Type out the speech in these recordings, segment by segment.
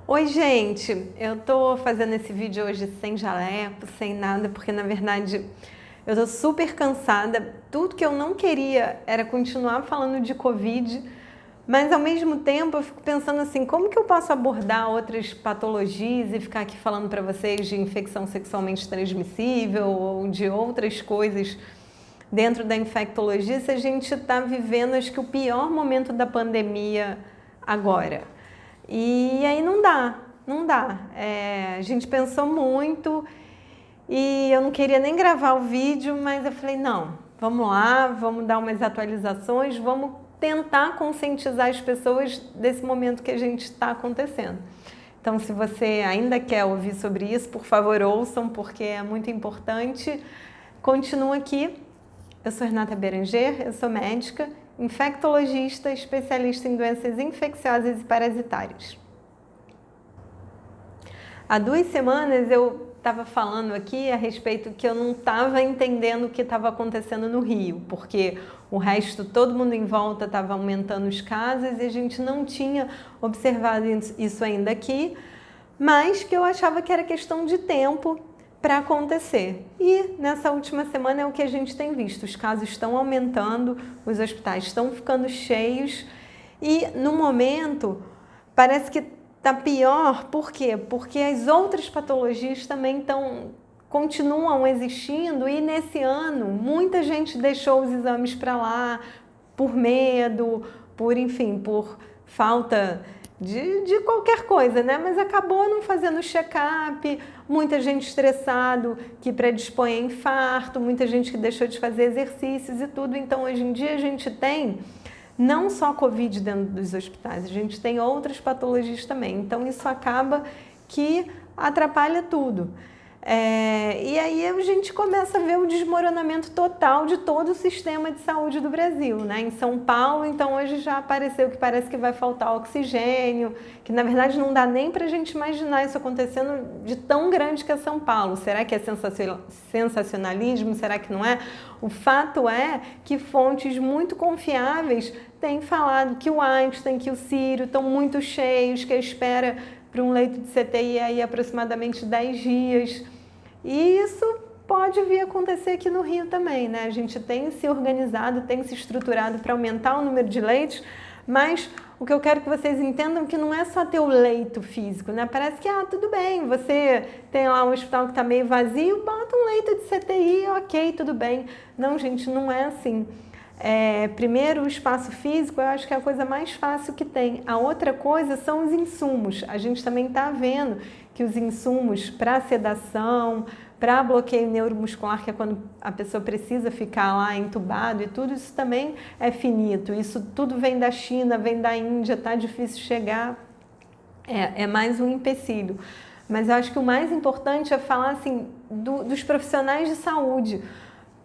Oi, gente! Eu tô fazendo esse vídeo hoje sem jaleco, sem nada, porque na verdade eu tô super cansada. Tudo que eu não queria era continuar falando de Covid, mas ao mesmo tempo eu fico pensando assim, como que eu posso abordar outras patologias e ficar aqui falando para vocês de infecção sexualmente transmissível ou de outras coisas dentro da infectologia se a gente está vivendo, acho que o pior momento da pandemia agora. E aí não dá, não dá. A gente pensou muito e eu não queria nem gravar o vídeo, mas eu falei, não, vamos lá, vamos dar umas atualizações, vamos tentar conscientizar as pessoas desse momento que a gente está acontecendo. Então, se você ainda quer ouvir sobre isso, por favor, ouçam, porque é muito importante. Continua aqui. Eu sou Renata Berenger, eu sou médica, infectologista, especialista em doenças infecciosas e parasitárias. Há 2 semanas eu estava falando aqui a respeito que eu não estava entendendo o que estava acontecendo no Rio, porque o resto, todo mundo em volta estava aumentando os casos e a gente não tinha observado isso ainda aqui, mas que eu achava que era questão de tempo para acontecer. E nessa última semana é o que a gente tem visto. Os casos estão aumentando, os hospitais estão ficando cheios e no momento parece que está pior. Por quê? Porque as outras patologias também continuam existindo e nesse ano muita gente deixou os exames para lá por medo, por falta de qualquer coisa, né? Mas acabou não fazendo check-up, muita gente estressado que predispõe a infarto, muita gente que deixou de fazer exercícios e tudo. Então, hoje em dia, a gente tem não só Covid dentro dos hospitais, a gente tem outras patologias também. Então, isso acaba que atrapalha tudo. E aí a gente começa a ver o desmoronamento total de todo o sistema de saúde do Brasil, né? Em São Paulo, então hoje já apareceu que parece que vai faltar oxigênio, que na verdade não dá nem para a gente imaginar isso acontecendo de tão grande que é São Paulo. Será que é sensacionalismo? Será que não é? O fato é que fontes muito confiáveis têm falado que o Einstein, que o Sírio estão muito cheios, que a espera para um leito de CTI aí aproximadamente 10 dias. E isso pode vir a acontecer aqui no Rio também, né? A gente tem se organizado, tem se estruturado para aumentar o número de leitos, mas o que eu quero que vocês entendam é que não é só ter o leito físico, né? Parece que, tudo bem, você tem lá um hospital que está meio vazio, bota um leito de CTI, ok, tudo bem. Não, gente, não é assim. Primeiro, o espaço físico, eu acho que é a coisa mais fácil que tem. A outra coisa são os insumos. A gente também está vendo que os insumos para sedação, para bloqueio neuromuscular, que é quando a pessoa precisa ficar lá entubado e tudo, isso também é finito. Isso tudo vem da China, vem da Índia, está difícil chegar. É mais um empecilho. Mas eu acho que o mais importante é falar assim, dos profissionais de saúde.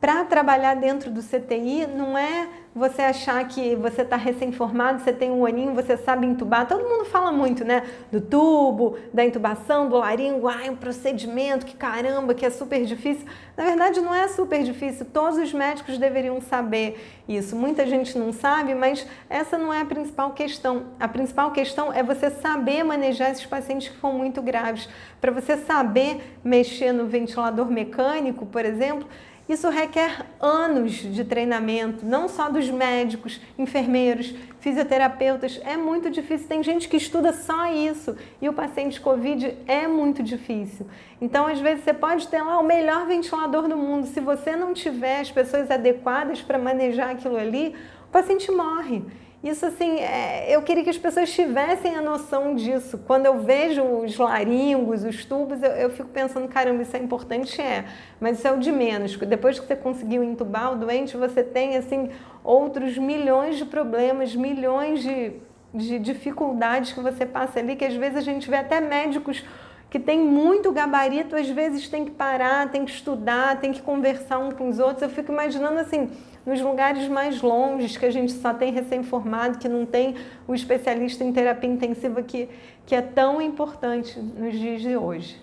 Para trabalhar dentro do CTI, não é você achar que você está recém-formado, você tem um aninho, você sabe intubar. Todo mundo fala muito, né? Do tubo, da intubação, do laringo, um procedimento, que caramba, que é super difícil. Na verdade, não é super difícil, todos os médicos deveriam saber isso. Muita gente não sabe, mas essa não é a principal questão. A principal questão é você saber manejar esses pacientes que são muito graves. Para você saber mexer no ventilador mecânico, por exemplo, isso requer anos de treinamento, não só dos médicos, enfermeiros, fisioterapeutas. É muito difícil. Tem gente que estuda só isso e o paciente Covid é muito difícil. Então, às vezes, você pode ter lá o melhor ventilador do mundo. Se você não tiver as pessoas adequadas para manejar aquilo ali, o paciente morre. Isso assim, eu queria que as pessoas tivessem a noção disso. Quando eu vejo os laringos, os tubos, eu fico pensando, caramba, isso é importante, mas isso é o de menos. Depois que você conseguiu entubar o doente, você tem assim outros milhões de problemas, milhões de dificuldades que você passa ali, que às vezes a gente vê até médicos que tem muito gabarito, às vezes tem que parar, tem que estudar, tem que conversar um com os outros. Eu fico imaginando assim, nos lugares mais longes, que a gente só tem recém-formado, que não tem o especialista em terapia intensiva que é tão importante nos dias de hoje.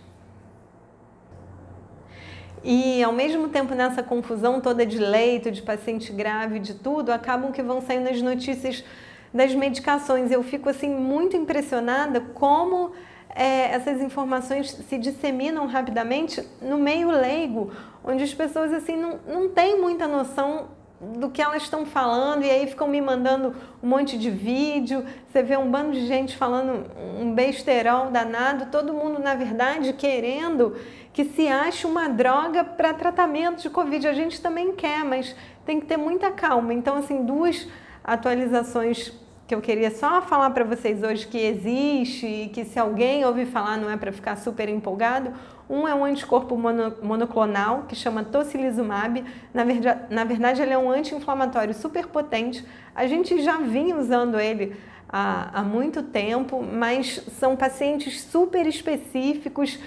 E ao mesmo tempo nessa confusão toda de leito, de paciente grave, de tudo, acabam que vão saindo as notícias das medicações. Eu fico assim muito impressionada como essas informações se disseminam rapidamente no meio leigo, onde as pessoas assim não têm muita noção do que elas estão falando, e aí ficam me mandando um monte de vídeo, você vê um bando de gente falando um besterol danado, todo mundo, na verdade, querendo que se ache uma droga para tratamento de Covid. A gente também quer, mas tem que ter muita calma. Então, assim, 2 atualizações que eu queria só falar para vocês hoje que existe e que se alguém ouvir falar não é para ficar super empolgado. Um é um anticorpo monoclonal que chama tocilizumab. Na verdade, ele é um anti-inflamatório super potente. A gente já vinha usando ele há muito tempo, mas são pacientes super específicos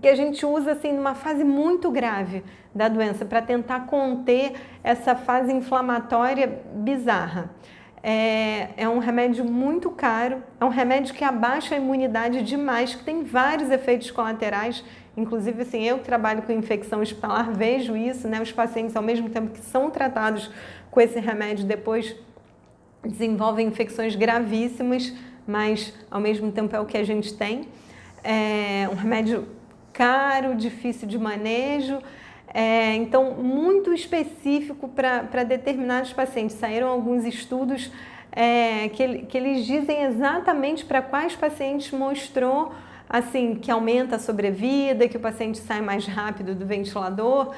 que a gente usa assim numa fase muito grave da doença para tentar conter essa fase inflamatória bizarra. É um remédio muito caro, é um remédio que abaixa a imunidade demais, que tem vários efeitos colaterais. Inclusive, assim, eu que trabalho com infecção hospitalar vejo isso, né? Os pacientes, ao mesmo tempo que são tratados com esse remédio, depois desenvolvem infecções gravíssimas, mas ao mesmo tempo é o que a gente tem. É um remédio caro, difícil de manejo. Então, muito específico para determinados pacientes. Saíram alguns estudos que eles dizem exatamente para quais pacientes mostrou assim, que aumenta a sobrevida, que o paciente sai mais rápido do ventilador.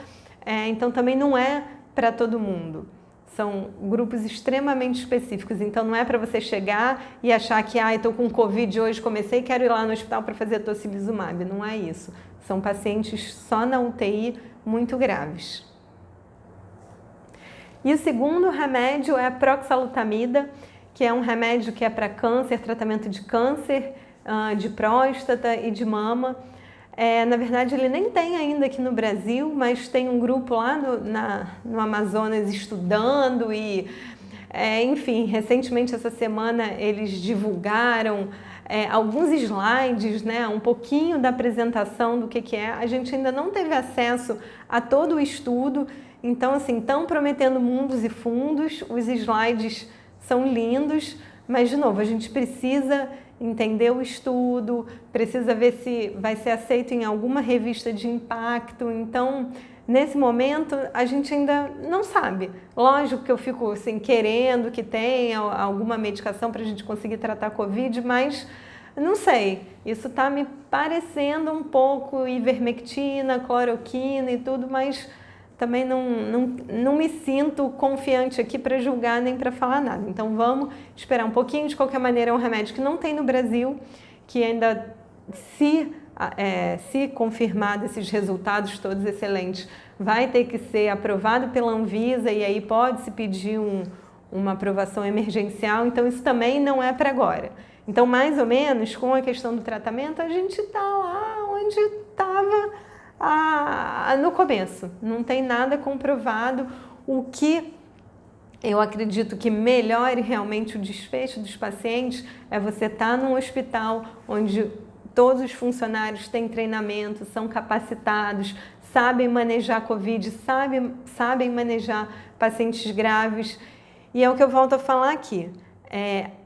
Então, também não é para todo mundo. São grupos extremamente específicos, então não é para você chegar e achar que estou com Covid hoje, comecei e quero ir lá no hospital para fazer tocilizumab. Não é isso. São pacientes só na UTI muito graves. E o segundo remédio é a proxalutamida, que é um remédio que é para câncer, tratamento de câncer, de próstata e de mama. Na verdade, ele nem tem ainda aqui no Brasil, mas tem um grupo lá no Amazonas estudando e, enfim, recentemente essa semana eles divulgaram alguns slides, né, um pouquinho da apresentação do que é. A gente ainda não teve acesso a todo o estudo, então, assim, estão prometendo mundos e fundos, os slides são lindos, mas, de novo, a gente precisa entender o estudo, precisa ver se vai ser aceito em alguma revista de impacto. Então, nesse momento, a gente ainda não sabe. Lógico que eu fico assim, querendo que tenha alguma medicação para a gente conseguir tratar a Covid, mas não sei. Isso está me parecendo um pouco ivermectina, cloroquina e tudo, mas também não me sinto confiante aqui para julgar nem para falar nada. Então vamos esperar um pouquinho. De qualquer maneira, é um remédio que não tem no Brasil, que ainda, se confirmado esses resultados todos excelentes, vai ter que ser aprovado pela Anvisa e aí pode-se pedir uma aprovação emergencial. Então isso também não é para agora. Então, mais ou menos, com a questão do tratamento, a gente está lá onde estava no começo. Não tem nada comprovado. O que eu acredito que melhore realmente o desfecho dos pacientes é você estar num hospital onde todos os funcionários têm treinamento, são capacitados, sabem manejar Covid, sabem manejar pacientes graves. E é o que eu volto a falar aqui.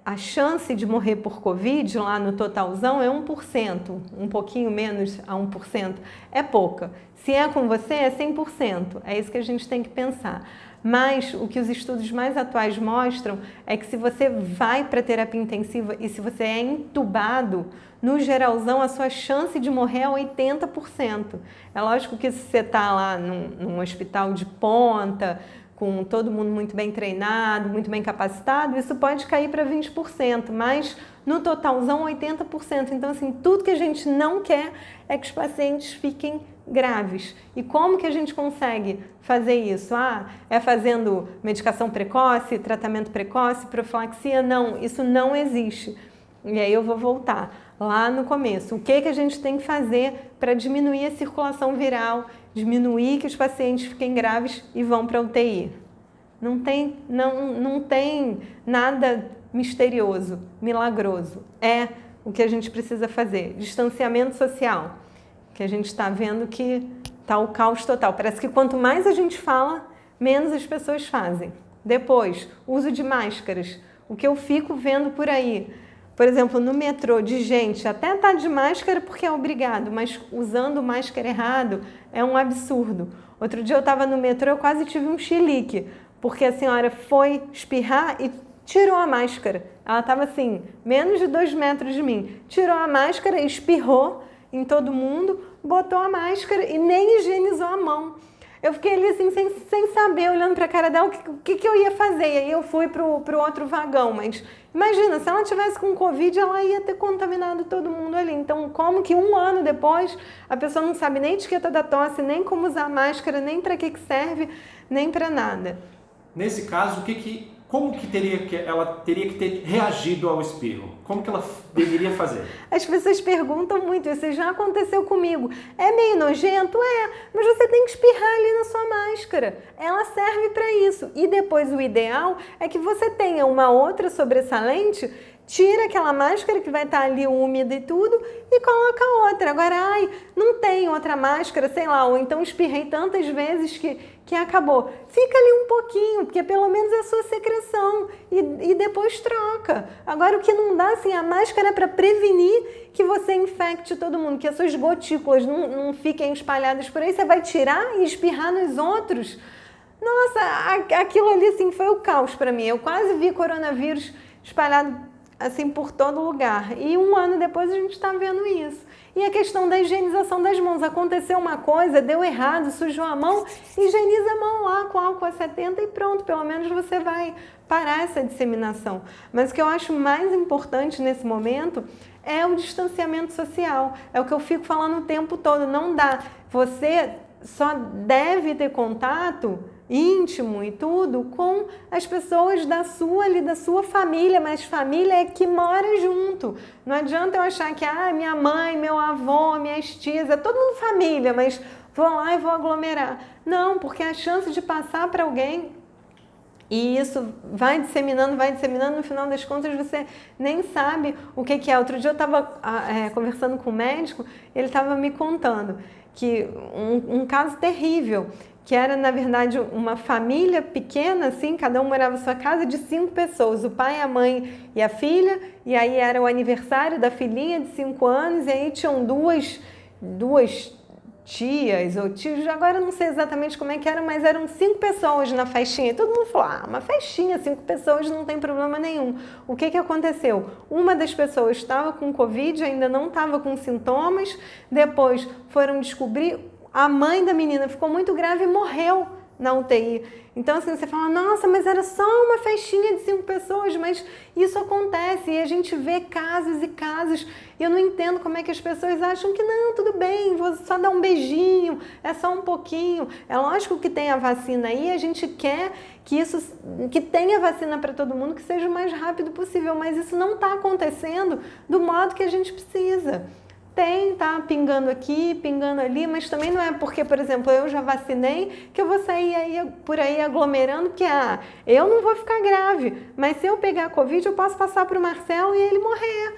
A chance de morrer por Covid lá no totalzão é 1%, um pouquinho menos a 1%, é pouca. Se é com você, é 100%, é isso que a gente tem que pensar. Mas o que os estudos mais atuais mostram é que se você vai para terapia intensiva e se você é entubado, no geralzão a sua chance de morrer é 80%. É lógico que se você está lá num hospital de ponta, com todo mundo muito bem treinado, muito bem capacitado, isso pode cair para 20%, mas no totalzão 80%. Então, assim, tudo que a gente não quer é que os pacientes fiquem graves. E como que a gente consegue fazer isso? É fazendo medicação precoce, tratamento precoce, profilaxia? Não, isso não existe. E aí eu vou voltar lá no começo. O que a gente tem que fazer para diminuir a circulação viral, diminuir que os pacientes fiquem graves e vão para a UTI? Não tem nada misterioso, milagroso. É o que a gente precisa fazer. Distanciamento social, que a gente está vendo que está o caos total. Parece que quanto mais a gente fala, menos as pessoas fazem. Depois, uso de máscaras. O que eu fico vendo por aí, por exemplo, no metrô, de gente, até tá de máscara porque é obrigado, mas usando máscara errado é um absurdo. Outro dia eu estava no metrô, eu quase tive um chilique, porque a senhora foi espirrar e tirou a máscara. Ela estava assim, menos de 2 metros de mim. Tirou a máscara, espirrou em todo mundo, botou a máscara e nem higienizou a mão. Eu fiquei ali assim, sem saber, olhando para a cara dela, o que eu ia fazer. E aí eu fui pro outro vagão, mas imagina, se ela tivesse com Covid, ela ia ter contaminado todo mundo ali. Então, como que 1 ano depois, a pessoa não sabe nem a etiqueta da tosse, nem como usar máscara, nem para que serve, nem para nada. Nesse caso, como que ela teria que ter reagido ao espirro? Como que ela deveria fazer? As pessoas perguntam muito, isso já aconteceu comigo. É meio nojento? É, mas você tem que espirrar ali na sua máscara. Ela serve para isso. E depois o ideal é que você tenha uma outra sobressalente, tira aquela máscara que vai estar ali úmida e tudo e coloca outra. Agora, não tem outra máscara, sei lá, ou então espirrei tantas vezes que acabou. Fica ali um pouquinho, porque pelo menos é a sua secreção e depois troca. Agora, o que não dá, assim, a máscara é para prevenir que você infecte todo mundo, que as suas gotículas não fiquem espalhadas por aí, você vai tirar e espirrar nos outros. Nossa, aquilo ali, assim, foi o caos para mim. Eu quase vi coronavírus espalhado assim por todo lugar. E 1 ano depois a gente está vendo isso. E a questão da higienização das mãos. Aconteceu uma coisa, deu errado, sujou a mão, higieniza a mão lá com álcool a 70 e pronto, pelo menos você vai parar essa disseminação. Mas o que eu acho mais importante nesse momento é o distanciamento social. É o que eu fico falando o tempo todo, não dá. Você só deve ter contato íntimo e tudo com as pessoas da sua família, mas família é que mora junto. Não adianta eu achar que minha mãe, meu avô, minhas tias, é todo mundo família, mas vou lá e vou aglomerar. Não, porque a chance de passar para alguém e isso vai disseminando, no final das contas você nem sabe o que é. Outro dia eu estava conversando com um médico, ele estava me contando que um caso terrível, que era, na verdade, uma família pequena, assim, cada um morava em sua casa, de 5 pessoas, o pai, a mãe e a filha, e aí era o aniversário da filhinha de 5 anos, e aí tinham duas tias ou tios, agora eu não sei exatamente como é que era, mas eram 5 pessoas na festinha, e todo mundo falou, uma festinha, 5 pessoas, não tem problema nenhum. O que aconteceu? Uma das pessoas estava com Covid, ainda não estava com sintomas, depois foram descobrir, a mãe da menina ficou muito grave e morreu na UTI. Então, assim, você fala, nossa, mas era só uma festinha de 5 pessoas, mas isso acontece e a gente vê casos e casos. E eu não entendo como é que as pessoas acham que não, tudo bem, vou só dar um beijinho, é só um pouquinho. É lógico que tem a vacina aí, a gente quer que tenha vacina para todo mundo, que seja o mais rápido possível, mas isso não está acontecendo do modo que a gente precisa. Tá pingando aqui, pingando ali, mas também não é porque, por exemplo, eu já vacinei que eu vou sair aí, por aí aglomerando, porque eu não vou ficar grave, mas se eu pegar Covid eu posso passar para o Marcelo e ele morrer.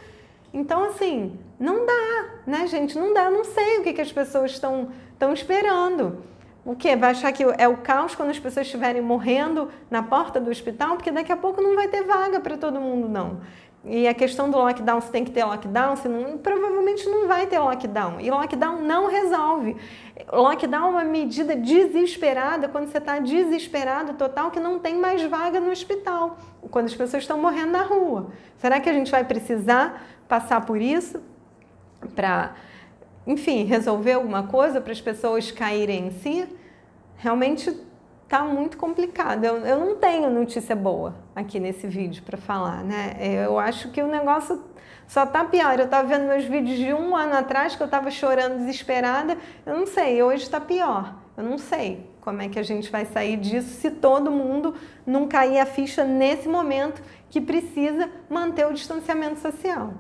Então, assim, não dá, né, gente? Não dá, eu não sei o que as pessoas estão esperando. O quê? Vai achar que é o caos quando as pessoas estiverem morrendo na porta do hospital? Porque daqui a pouco não vai ter vaga para todo mundo, não. E a questão do lockdown, se tem que ter lockdown, provavelmente não vai ter lockdown. E lockdown não resolve. Lockdown é uma medida desesperada, quando você está desesperado total, que não tem mais vaga no hospital, quando as pessoas estão morrendo na rua. Será que a gente vai precisar passar por isso para, enfim, resolver alguma coisa para as pessoas caírem em si? Realmente tá muito complicado. Eu não tenho notícia boa aqui nesse vídeo para falar, né? Eu acho que o negócio só tá pior. Eu tava vendo meus vídeos de 1 ano atrás, que eu tava chorando desesperada. Eu não sei, hoje tá pior. Eu não sei como é que a gente vai sair disso se todo mundo não cair a ficha nesse momento que precisa manter o distanciamento social.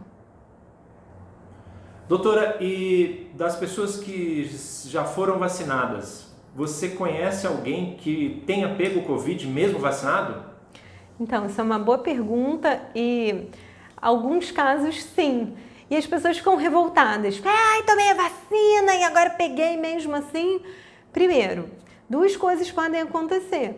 Doutora, e das pessoas que já foram vacinadas, você conhece alguém que tenha pego o Covid mesmo vacinado? Então, isso é uma boa pergunta e alguns casos sim. E as pessoas ficam revoltadas. Tomei a vacina e agora peguei mesmo assim. Primeiro, 2 coisas podem acontecer.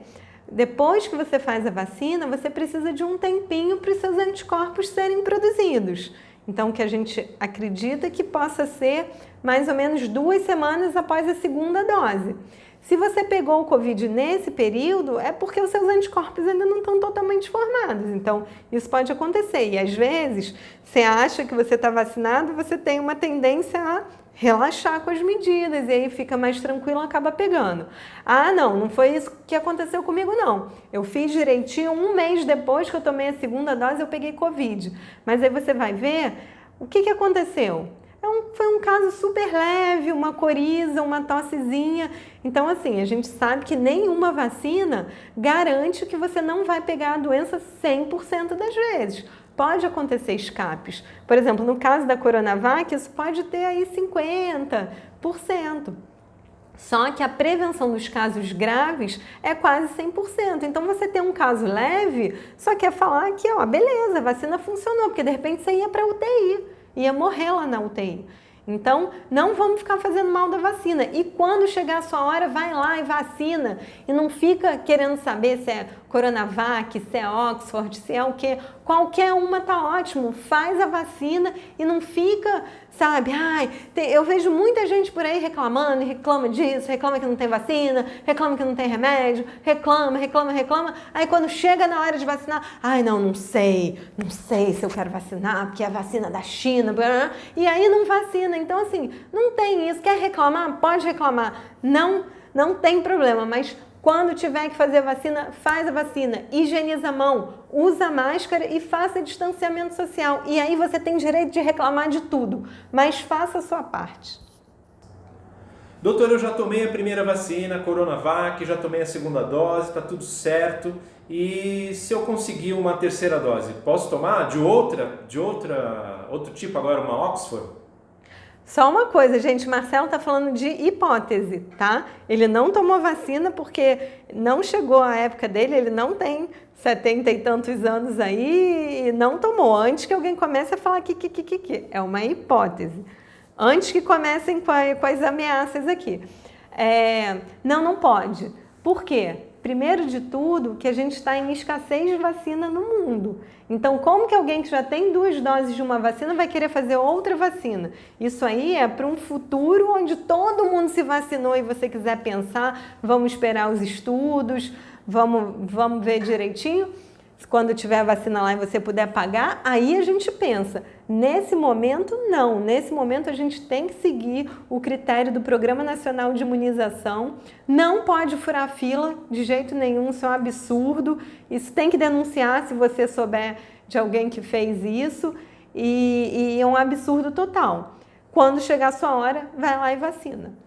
depois que você faz a vacina, você precisa de um tempinho para os seus anticorpos serem produzidos. Então, que a gente acredita que possa ser mais ou menos 2 semanas após a segunda dose. Se você pegou o Covid nesse período, é porque os seus anticorpos ainda não estão totalmente formados. Então, isso pode acontecer. E às vezes, você acha que você está vacinado, você tem uma tendência a relaxar com as medidas, e aí fica mais tranquilo, acaba pegando. Ah, não foi isso que aconteceu comigo, não. Eu fiz direitinho, 1 mês depois que eu tomei a segunda dose, eu peguei Covid. Mas aí você vai ver o que aconteceu. Foi um caso super leve, uma coriza, uma tossezinha. Então, assim, a gente sabe que nenhuma vacina garante que você não vai pegar a doença 100% das vezes. Pode acontecer escapes. Por exemplo, no caso da Coronavac, isso pode ter aí 50%. Só que a prevenção dos casos graves é quase 100%. Então, você tem um caso leve, só quer falar que, ó, beleza, a vacina funcionou, porque de repente você ia para a UTI, ia morrer lá na UTI. Então, não vamos ficar fazendo mal da vacina. E quando chegar a sua hora, vai lá e vacina. E não fica querendo saber se é Coronavac, se é Oxford, se é o quê. Qualquer uma tá ótimo. Faz a vacina e não fica, sabe? Eu vejo muita gente por aí reclamando, reclama disso, reclama que não tem vacina, reclama que não tem remédio, reclama. Aí quando chega na hora de vacinar, não sei se eu quero vacinar, porque é a vacina da China, e aí não vacina. Então, assim, não tem isso. Quer reclamar? Pode reclamar. Não tem problema, mas quando tiver que fazer a vacina, faz a vacina. Higieniza a mão, usa máscara e faça distanciamento social. E aí você tem direito de reclamar de tudo, mas faça a sua parte. Doutor, eu já tomei a primeira vacina, Coronavac, já tomei a segunda dose, tá tudo certo. E se eu conseguir uma terceira dose, posso tomar de outro tipo agora, uma Oxford? Só uma coisa, gente, Marcelo está falando de hipótese, tá? Ele não tomou vacina porque não chegou a época dele, ele não tem 70 e tantos anos aí e não tomou. Antes que alguém comece a falar que é uma hipótese. Antes que comecem com as ameaças aqui. Não pode. Por quê? Primeiro de tudo, que a gente está em escassez de vacina no mundo. Então, como que alguém que já tem 2 doses de uma vacina vai querer fazer outra vacina? Isso aí é para um futuro onde todo mundo se vacinou e você quiser pensar, vamos esperar os estudos, vamos ver direitinho. Quando tiver a vacina lá e você puder pagar, aí a gente pensa. Nesse momento, não. Nesse momento, a gente tem que seguir o critério do Programa Nacional de Imunização. Não pode furar fila de jeito nenhum, isso é um absurdo. Isso tem que denunciar se você souber de alguém que fez isso. E é um absurdo total. Quando chegar a sua hora, vai lá e vacina.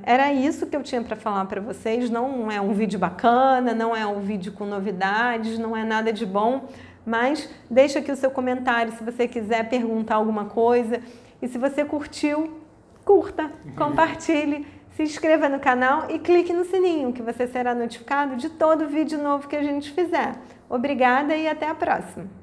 Era isso que eu tinha para falar para vocês. Não é um vídeo bacana, não é um vídeo com novidades, não é nada de bom, mas deixa aqui o seu comentário se você quiser perguntar alguma coisa. E se você curtiu, curta, compartilhe, se inscreva no canal e clique no sininho, que você será notificado de todo vídeo novo que a gente fizer. Obrigada e até a próxima!